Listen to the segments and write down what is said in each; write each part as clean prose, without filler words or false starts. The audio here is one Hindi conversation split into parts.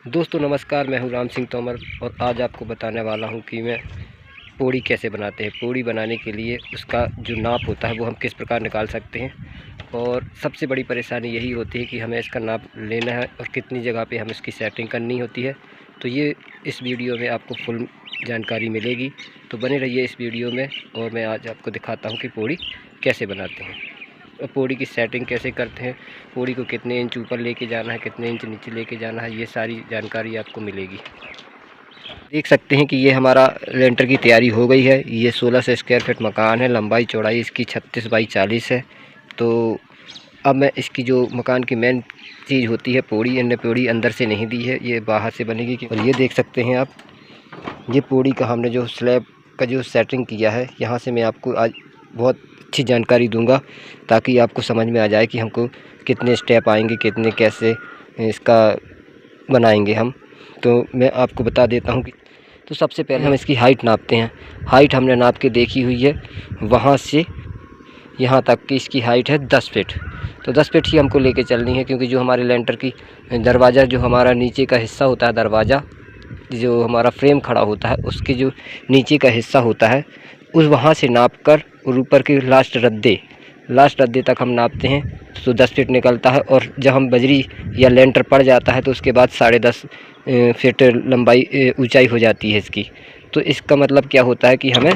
दोस्तों नमस्कार, मैं हूं राम सिंह तोमर और आज आपको बताने वाला हूं कि मैं पूड़ी कैसे बनाते हैं। पूड़ी बनाने के लिए उसका जो नाप होता है वो हम किस प्रकार निकाल सकते हैं, और सबसे बड़ी परेशानी यही होती है कि हमें इसका नाप लेना है और कितनी जगह पे हमें इसकी सेटिंग करनी होती है। तो ये इस वीडियो में आपको फुल जानकारी मिलेगी, तो बने रहिए इस वीडियो में। और मैं आज आपको दिखाता हूँ कि पूड़ी कैसे बनाते हैं और पूड़ी की सेटिंग कैसे करते हैं, पूड़ी को कितने इंच ऊपर लेके जाना है, कितने इंच नीचे लेके जाना है, ये सारी जानकारी आपको मिलेगी। देख सकते हैं कि ये हमारा लेंटर की तैयारी हो गई है। ये 1600 स्क्वायर फीट मकान है। लंबाई चौड़ाई इसकी 36 बाई 40 है। तो अब मैं इसकी जो मकान की मेन चीज़ होती है पूड़ी, इनने पूड़ी अंदर से नहीं दी है, ये बाहर से बनेगी। और ये देख सकते हैं आप, ये पूड़ी का हमने जो स्लैब का जो सेटिंग किया है, यहाँ से मैं आपको आज बहुत अच्छी जानकारी दूंगा ताकि आपको समझ में आ जाए कि हमको कितने स्टेप आएंगे, कितने कैसे इसका बनाएंगे हम। तो मैं आपको बता देता हूँ कि तो सबसे पहले हम इसकी हाइट नापते हैं। हाइट हमने नाप के देखी हुई है, वहाँ से यहाँ तक की इसकी हाइट है 10 फीट। तो 10 फीट ही हमको लेके चलनी है, क्योंकि जो हमारे लेंटर की दरवाज़ा, जो हमारा नीचे का हिस्सा होता है, दरवाज़ा जो हमारा फ्रेम खड़ा होता है, उसके जो नीचे का हिस्सा होता है, उस वहाँ से नाप कर और ऊपर के लास्ट रद्दे तक हम नापते हैं तो 10 फीट निकलता है। और जब हम बजरी या लेंटर पड़ जाता है तो उसके बाद 10.5 फीट लंबाई ऊंचाई हो जाती है इसकी। तो इसका मतलब क्या होता है कि हमें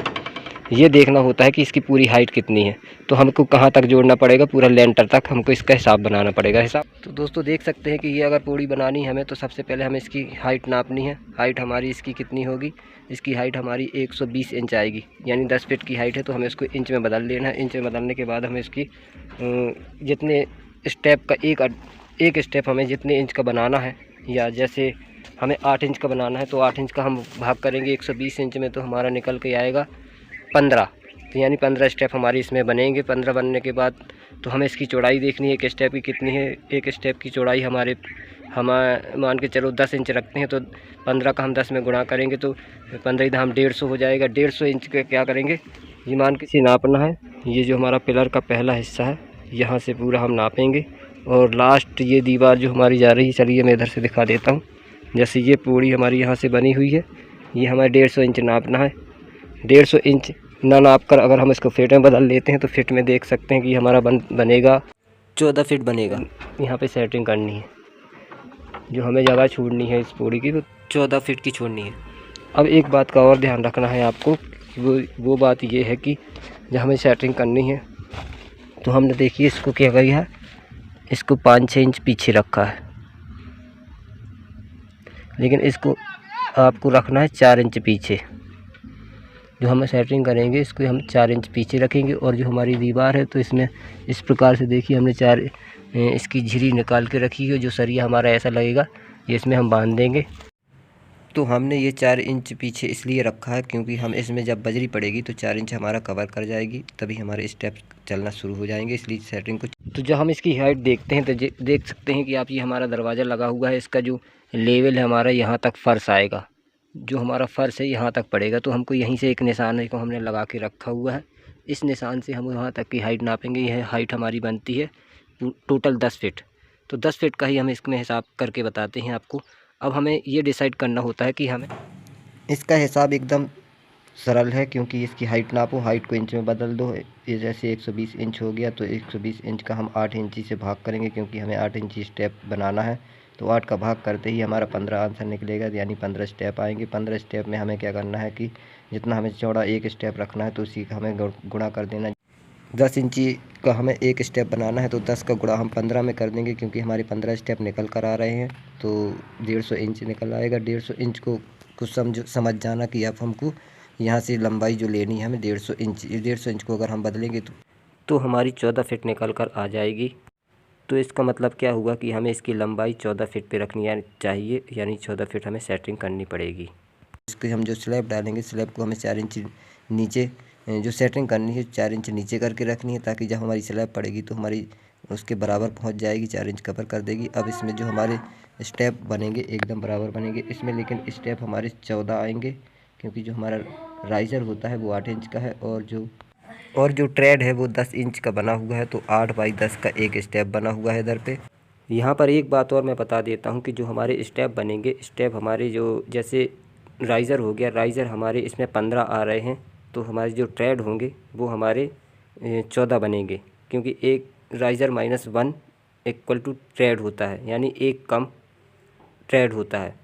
ये देखना होता है कि इसकी पूरी हाइट कितनी है। तो हमको कहाँ तक जोड़ना पड़ेगा, पूरा लेंटर तक हमको इसका हिसाब बनाना पड़ेगा। हिसाब तो दोस्तों देख सकते हैं कि ये अगर पूड़ी बनानी है हमें, तो सबसे पहले हमें इसकी हाइट नापनी है। हाइट हमारी इसकी कितनी होगी, इसकी हाइट हमारी 120 इंच आएगी। यानी 10 फीट की हाइट है तो हमें इसको इंच में बदल लेना है। इंच में बदलने के बाद हमें इसकी जितने स्टेप का एक स्टेप हमें जितने इंच का बनाना है, या जैसे हमें 8 इंच का बनाना है तो 8 इंच का हम भाग करेंगे 120 इंच में, तो हमारा निकल के आएगा 15। तो यानी 15 स्टेप हमारी इसमें बनेंगे। 15 बनने के बाद तो हमें इसकी चौड़ाई देखनी है, एक स्टेप की कितनी है। एक स्टेप की चौड़ाई हम मान के चलो 10 इंच रखते हैं, तो 15 का हम 10 में गुणा करेंगे तो 15 इधर हम 150 हो जाएगा। 150 इंच का क्या करेंगे, ये मान के इसे नापना है। ये जो हमारा पिलर का पहला हिस्सा है, यहाँ से पूरा हम नापेंगे। और लास्ट ये दीवार जो हमारी जा रही है, चलिए मैं इधर से दिखा देता हूँ। जैसे ये पूड़ी हमारी यहाँ से बनी हुई है, ये हमें 150 इंच नापना है। 150 इंच ना नाप कर अगर हम इसको फीट में बदल लेते हैं तो फीट में देख सकते हैं कि हमारा बनेगा 14 फीट बनेगा। यहाँ पे सेटिंग करनी है, जो हमें जगह छोड़नी है इस पूड़ी की, तो 14 फीट की छोड़नी है। अब एक बात का और ध्यान रखना है आपको, वो बात ये है कि जब हमें सेटिंग करनी है तो हमने देखिए इसको क्या किया है, इसको 5-6 इंच पीछे रखा है, लेकिन इसको आपको रखना है 4 इंच पीछे। जो हमें सेटिंग करेंगे इसको हम 4 इंच पीछे रखेंगे। और जो हमारी दीवार है तो इसमें इस प्रकार से देखिए हमने 4 इसकी झिरी निकाल के रखी है। जो सरिया हमारा ऐसा लगेगा, ये इसमें हम बांध देंगे। तो हमने ये 4 इंच पीछे इसलिए रखा है क्योंकि हम इसमें जब बजरी पड़ेगी तो 4 इंच हमारा कवर कर जाएगी, तभी हमारे स्टेप चलना शुरू हो जाएंगे, इसलिए सेटिंग को। तो जब हम इसकी हाइट देखते हैं तो देख सकते हैं कि आप, ये हमारा दरवाज़ा लगा हुआ है, इसका जो लेवल है हमारा यहाँ तक फ़र्श आएगा। जो हमारा फ़र्श है यहाँ तक पड़ेगा, तो हमको यहीं से एक निशान को हमने लगा के रखा हुआ है। इस निशान से हम वहाँ तक की हाइट नापेंगे। यह हाइट हमारी बनती है टोटल 10 फीट। तो 10 फीट का ही हम इसमें हिसाब करके बताते हैं आपको। अब हमें ये डिसाइड करना होता है कि हमें इसका हिसाब एकदम सरल है, क्योंकि इसकी हाइट नापो, हाइट को इंच में बदल दो। ये जैसे 120 इंच हो गया तो 120 इंच का हम 8 इंची से भाग करेंगे, क्योंकि हमें 8 इंची स्टेप बनाना है। तो 8 का भाग करते ही हमारा 15 आंसर निकलेगा, यानी 15 स्टेप आएंगे। 15 स्टेप में हमें क्या करना है कि जितना हमें चौड़ा एक स्टेप रखना है तो उसी का हमें गुणा कर देना। 10 इंची का हमें एक स्टेप बनाना है तो 10 का गुणा हम 15 में कर देंगे, क्योंकि हमारे 15 स्टेप निकल कर आ रहे हैं तो 150 इंच निकल आएगा। 150 इंच को कुछ समझ जाना कि अब हमको यहाँ से लंबाई जो लेनी है हमें 150 इंच। 150 इंच को अगर हम बदलेंगे तो हमारी 14 फीट निकल कर आ जाएगी। तो इसका मतलब क्या हुआ कि हमें इसकी लंबाई 14 फीट पे रखनी चाहिए, यानी 14 फीट हमें सेटिंग करनी पड़ेगी। इसके हम जो स्लैब डालेंगे, स्लैब को हमें 4 इंच नीचे जो सेटिंग करनी है 4 इंच नीचे करके रखनी है, ताकि जब हमारी स्लैब पड़ेगी तो हमारी उसके बराबर पहुंच जाएगी, 4 इंच कवर कर देगी। अब इसमें जो हमारे स्टेप बनेंगे एकदम बराबर बनेंगे इसमें, लेकिन स्टेप हमारे 14 आएंगे, क्योंकि जो हमारा राइज़र होता है वो 8 इंच का है और जो ट्रेड है वो 10 इंच का बना हुआ है। तो 8 बाई 10 का एक स्टेप बना हुआ है इधर पे। यहाँ पर एक बात और मैं बता देता हूँ कि जो हमारे स्टेप बनेंगे, स्टेप हमारे जो जैसे राइज़र हो गया, राइज़र हमारे इसमें 15 आ रहे हैं, तो हमारे जो ट्रेड होंगे वो हमारे 14 बनेंगे, क्योंकि एक राइज़र -1 इक्वल टू ट्रेड होता है, यानी एक कम ट्रेड होता है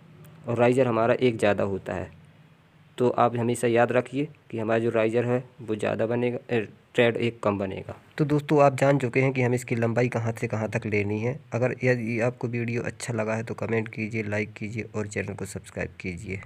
और राइज़र हमारा एक ज़्यादा होता है। तो आप हमेशा याद रखिए कि हमारा जो राइज़र है वो ज़्यादा बनेगा, ट्रेड एक कम बनेगा। तो दोस्तों आप जान चुके हैं कि हमें इसकी लंबाई कहाँ से कहाँ तक लेनी है। अगर यदि आपको वीडियो अच्छा लगा है तो कमेंट कीजिए, लाइक कीजिए और चैनल को सब्सक्राइब कीजिए।